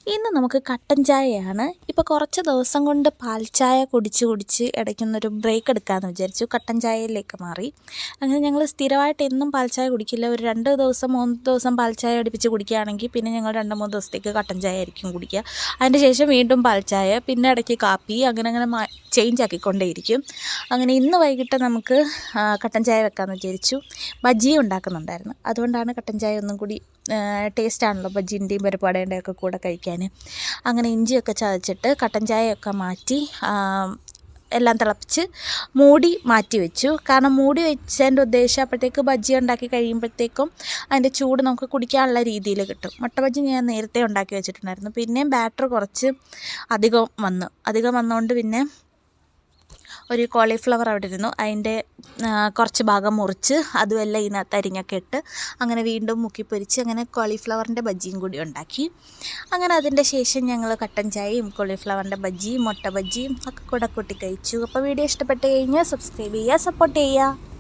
ഇന്ന് നമുക്ക് കട്ടൻ ചായയാണ്. ഇപ്പോൾ കുറച്ച് ദിവസം കൊണ്ട് പാൽ ചായ കുടിച്ച് ഇടയ്ക്കൊന്നൊരു ബ്രേക്ക് എടുക്കാമെന്ന് വിചാരിച്ചു. കട്ടൻ ചായയിലേക്ക് മാറി. അങ്ങനെ ഞങ്ങൾ സ്ഥിരമായിട്ട് എന്നും പാൽ ചായ കുടിക്കില്ല. ഒരു 2 ദിവസം 3 ദിവസം പാൽ ചായ അടുപ്പിച്ച് കുടിക്കുകയാണെങ്കിൽ പിന്നെ ഞങ്ങൾ 2-3 ദിവസത്തേക്ക് കട്ടൻ ചായ ആയിരിക്കും കുടിക്കുക. അതിൻ്റെ ശേഷം വീണ്ടും പാൽ ചായ, പിന്നെ ഇടയ്ക്ക് കാപ്പി, അങ്ങനെ ചേഞ്ച് ആക്കിക്കൊണ്ടേയിരിക്കും. അങ്ങനെ ഇന്ന് വൈകിട്ട് നമുക്ക് കട്ടൻ ചായ വെക്കാമെന്ന് വിചാരിച്ചു. ബജ്ജി ഉണ്ടാക്കുന്നുണ്ടായിരുന്നു, അതുകൊണ്ടാണ് കട്ടൻ ചായ ഒന്നും കൂടി ടേസ്റ്റാണല്ലോ ബജ്ജിൻ്റെയും പരിപാടിയുടെയും ഒക്കെ കൂടെ കഴിക്കാൻ. അങ്ങനെ ഇഞ്ചിയൊക്കെ ചതച്ചിട്ട് കട്ടൻ ചായയൊക്കെ മാറ്റി എല്ലാം തിളപ്പിച്ച് മൂടി മാറ്റി വെച്ചു. കാരണം മൂടി വെച്ചതിൻ്റെ ഉദ്ദേശം അപ്പോഴത്തേക്ക് ബജ്ജി ഉണ്ടാക്കി കഴിയുമ്പോഴത്തേക്കും അതിൻ്റെ ചൂട് നമുക്ക് കുടിക്കാനുള്ള രീതിയിൽ കിട്ടും. മുട്ട ബജ്ജി ഞാൻ നേരത്തെ ഉണ്ടാക്കി വെച്ചിട്ടുണ്ടായിരുന്നു. പിന്നെയും ബാറ്റർ കുറച്ച് അധികം വന്നുകൊണ്ട് പിന്നെ ഒരു കോളിഫ്ലവർ അവിടെ ഇരുന്നു, അതിൻ്റെ കുറച്ച് ഭാഗം മുറിച്ച് അതുമെല്ലാം ഇതിനകത്ത് അരിഞ്ഞൊക്കെ ഇട്ട് അങ്ങനെ വീണ്ടും മുക്കിപ്പൊരിച്ച് അങ്ങനെ കോളിഫ്ലവറിൻ്റെ ബജ്ജിയും കൂടി ഉണ്ടാക്കി. അങ്ങനെ അതിൻ്റെ ശേഷം ഞങ്ങൾ കട്ടൻ ചായയും കോളിഫ്ലവറിൻ്റെ ബജ്ജിയും മുട്ട ബജ്ജിയും ഒക്കെ കൂടെ കൂട്ടി കഴിച്ചു. അപ്പോൾ വീഡിയോ ഇഷ്ടപ്പെട്ട് കഴിഞ്ഞാൽ സബ്സ്ക്രൈബ് ചെയ്യുക, സപ്പോർട്ട് ചെയ്യുക.